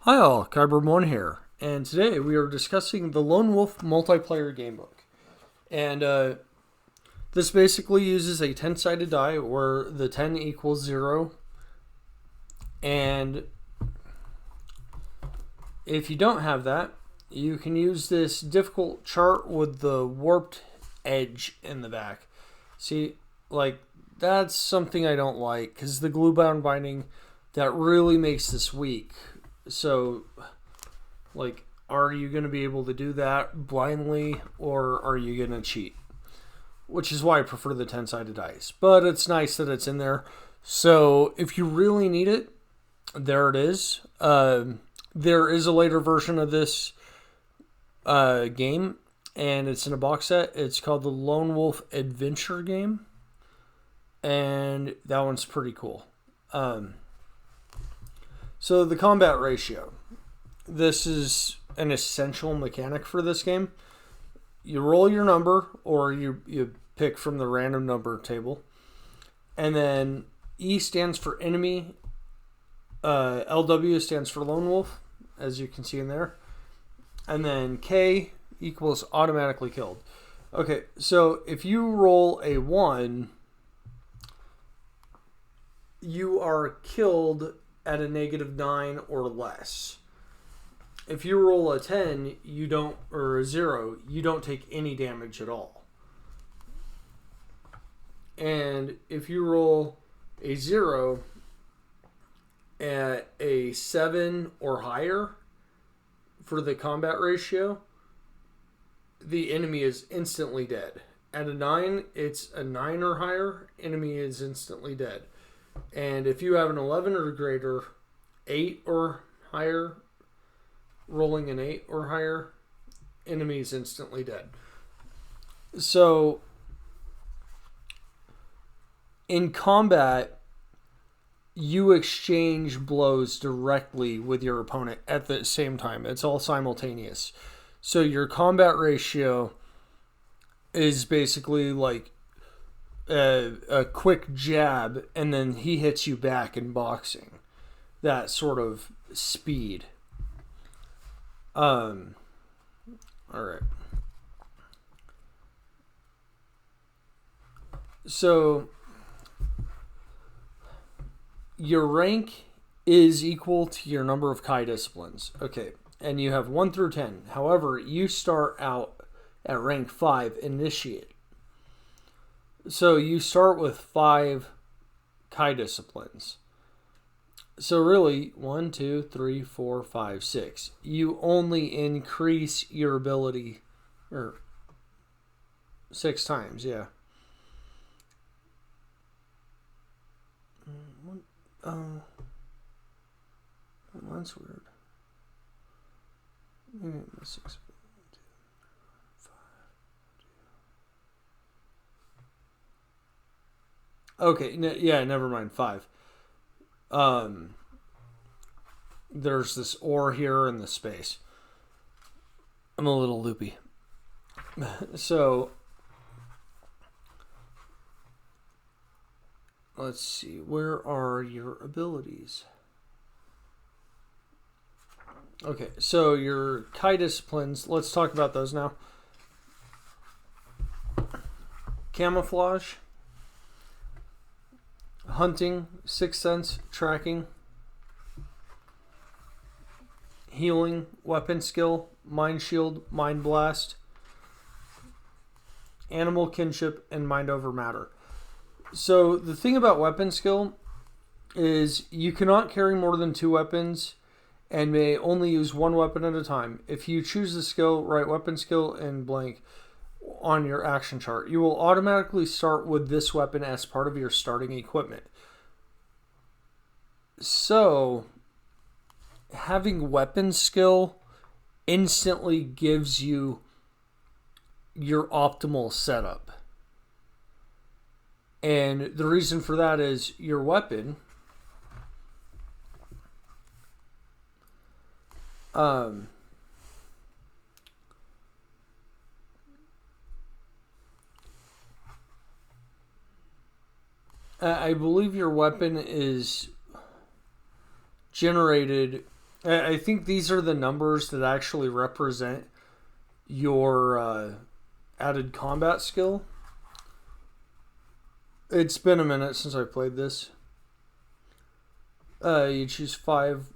Hi all, Kyber1 here, and today we are discussing the Lone Wolf multiplayer gamebook. And this basically uses a 10-sided die where the 10 equals 0, and if you don't have that, you can use this difficult chart with the warped edge in the back. See, like, that's something I don't like, because the glue bound binding, that really makes this weak. So, like, are you going to be able to do that blindly, or are you going to cheat? Which is why I prefer the 10-sided dice. But it's nice that it's in there. So, if you really need it, there it is. There is a later version of this game, and it's in a box set. It's called the Lone Wolf Adventure Game, and that one's pretty cool. So the combat ratio. This is an essential mechanic for this game. You roll your number, or you pick from the random number table. And then E stands for enemy. LW stands for Lone Wolf, as you can see in there. And then K equals automatically killed. Okay, so if you roll a 1, you are killed at a -9 or less. If you roll a 10, or a 0, you don't take any damage at all. And if you roll a 0 at a 7 or higher for the combat ratio, the enemy is instantly dead. At a 9, it's a 9 or higher, enemy is instantly dead. And if you have an 11 or greater, 8 or higher, rolling an 8 or higher, enemy is instantly dead. So, in combat, you exchange blows directly with your opponent at the same time. It's all simultaneous. So your combat ratio is basically like a quick jab, and then he hits you back in boxing. That sort of speed. All right. So your rank is equal to your number of Kai disciplines. Okay, and you have 1 through 10. However, you start out at rank 5, initiate. So you start with 5 Kai disciplines. So really, 1, 2, 3, 4, 5, 6. You only increase your ability, or 6 times, yeah. That's weird. 6. Okay, yeah, never mind. 5. There's this ore here in the space. I'm a little loopy. So, let's see. Where are your abilities? Okay, so your Kai disciplines. Let's talk about those now. Camouflage, hunting, sixth sense, tracking, healing, weapon skill, mind shield, mind blast, animal kinship, and mind over matter. So the thing about weapon skill is you cannot carry more than 2 weapons and may only use 1 weapon at a time. If you choose the skill, write weapon skill in blank on your action chart. You will automatically start with this weapon as part of your starting equipment. So, having weapon skill instantly gives you your optimal setup. And the reason for that is your weapon I believe your weapon is generated I think these are the numbers that actually represent your added combat skill. It's been a minute since I played this. You choose 5.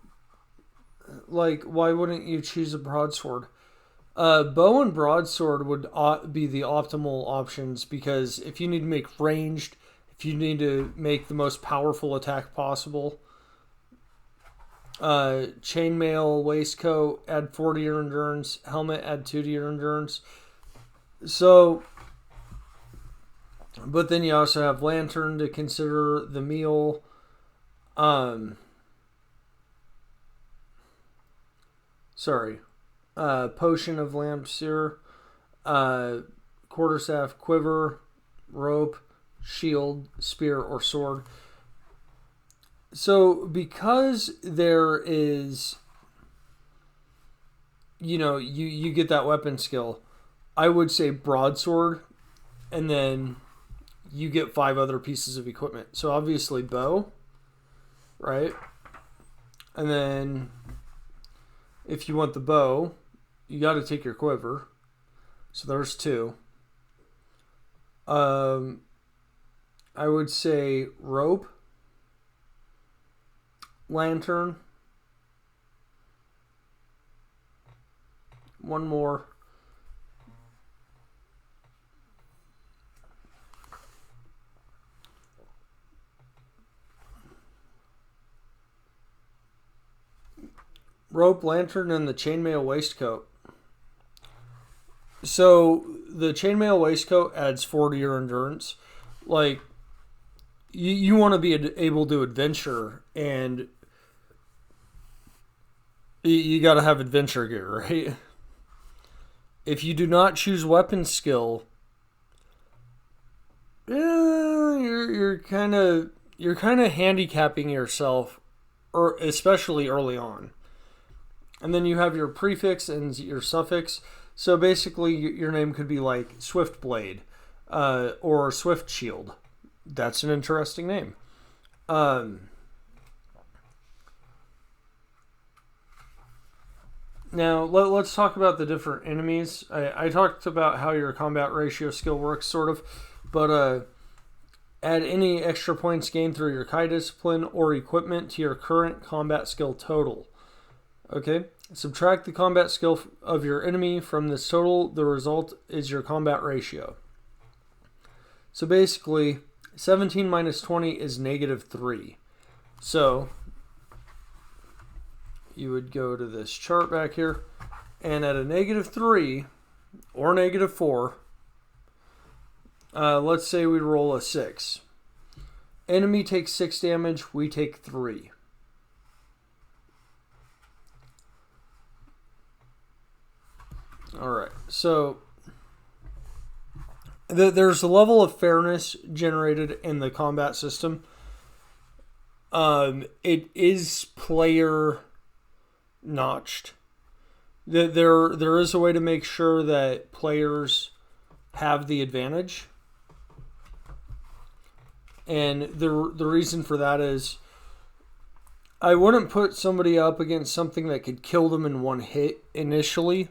Like, why wouldn't you choose a broadsword? Bow and broadsword would be the optimal options, because if you need to make ranged, if you need to make the most powerful attack possible, chainmail waistcoat, add 4 to your endurance, helmet, add 2 to your endurance. So, but then you also have lantern to consider, the meal, potion of lampseer, quarterstaff, quiver, rope, shield, spear, or sword. So because there is, you get that weapon skill, I would say broadsword, and then you get 5 other pieces of equipment. So obviously bow, right? And then if you want the bow, you got to take your quiver. So there's 2. I would say rope, lantern, 1 more. Rope, lantern, and the chainmail waistcoat. So the chainmail waistcoat adds 4 to your endurance. Like, you want to be able to adventure, and you got to have adventure gear, right? If you do not choose weapon skill, you're kind of handicapping yourself, or especially early on. And then you have your prefix and your suffix. So basically, your name could be like Swift Blade, or Swift Shield. That's an interesting name. Now, let's talk about the different enemies. I talked about how your combat ratio skill works, sort of. But add any extra points gained through your Kai discipline or equipment to your current combat skill total. Okay? Subtract the combat skill of your enemy from this total. The result is your combat ratio. So basically, 17 minus 20 is -3. So you would go to this chart back here, and at a -3 or -4, let's say we roll a 6. Enemy takes 6 damage, we take 3. Alright, so there's a level of fairness generated in the combat system. It is player notched. There is a way to make sure that players have the advantage. And the reason for that is, I wouldn't put somebody up against something that could kill them in 1 hit initially.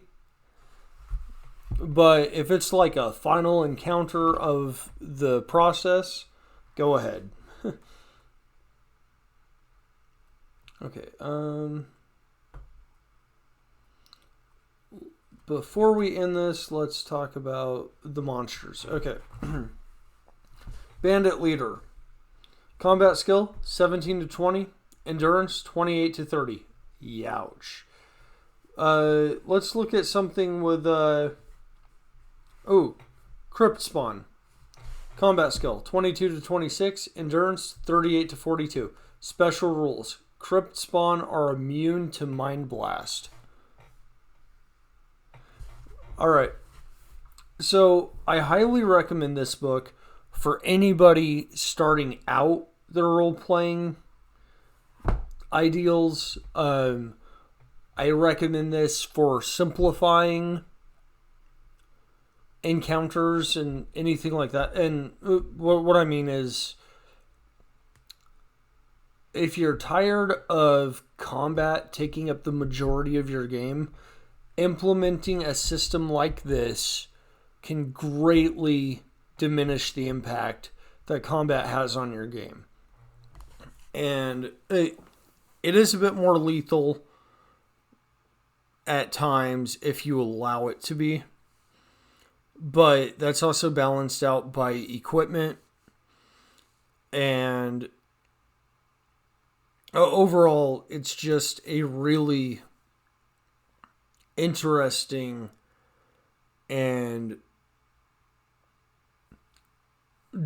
But if it's like a final encounter of the process, go ahead. Okay. Before we end this, let's talk about the monsters. Okay. Bandit Leader. Combat skill, 17 to 20. Endurance, 28 to 30. Youch. Let's look at something with... Crypt Spawn. Combat skill, 22 to 26. Endurance, 38 to 42. Special rules. Crypt Spawn are immune to Mind Blast. Alright. So, I highly recommend this book for anybody starting out their role-playing ideals. I recommend this for simplifying encounters and anything like that. And what I mean is, if you're tired of combat taking up the majority of your game, implementing a system like this can greatly diminish the impact that combat has on your game. And it is a bit more lethal at times if you allow it to be. But that's also balanced out by equipment. And overall, it's just a really interesting and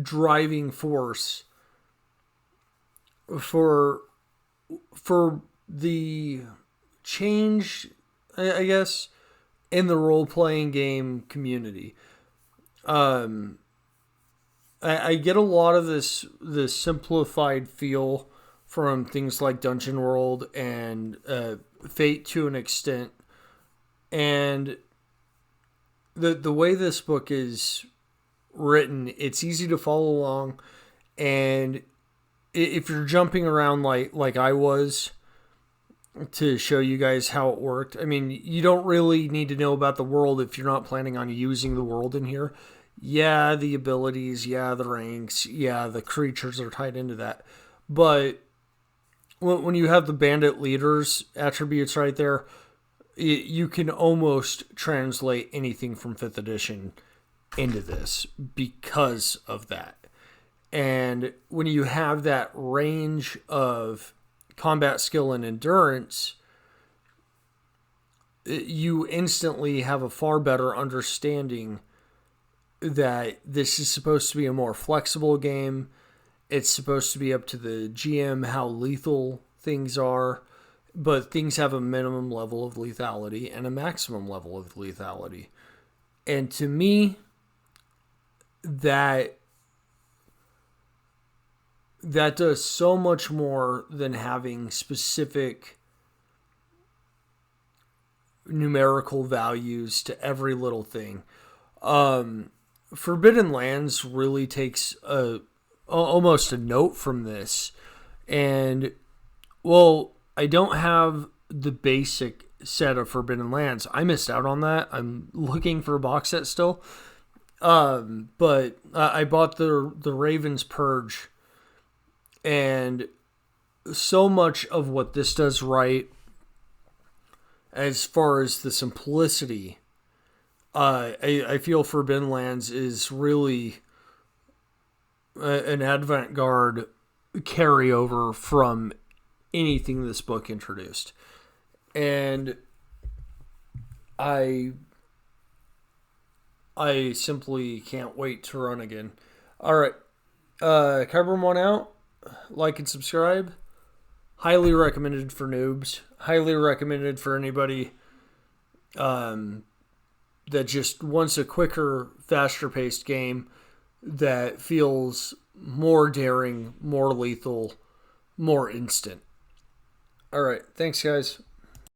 driving force for the change, I guess, in the role-playing game community. I get a lot of this simplified feel from things like Dungeon World and Fate to an extent. And the way this book is written, it's easy to follow along. And if you're jumping around like I was to show you guys how it worked, I mean, you don't really need to know about the world if you're not planning on using the world in here. Yeah, the abilities, yeah, the ranks, yeah, the creatures are tied into that. But when you have the bandit leaders attributes right there, you can almost translate anything from 5th edition into this because of that. And when you have that range of combat skill and endurance, you instantly have a far better understanding that this is supposed to be a more flexible game. It's supposed to be up to the GM how lethal things are, but things have a minimum level of lethality and a maximum level of lethality. And to me, that does so much more than having specific numerical values to every little thing. Forbidden Lands really takes almost a note from this. And, well, I don't have the basic set of Forbidden Lands. I missed out on that. I'm looking for a box set still. But I bought the Raven's Purge. And so much of what this does right, as far as the simplicity, I feel Forbidden Lands is really an avant-garde carryover from anything this book introduced. And I simply can't wait to run again. Alright, Kyburn one out. Like and subscribe. Highly recommended for noobs. Highly recommended for anybody that just wants a quicker, faster paced game that feels more daring, more lethal, more instant. Alright, thanks guys.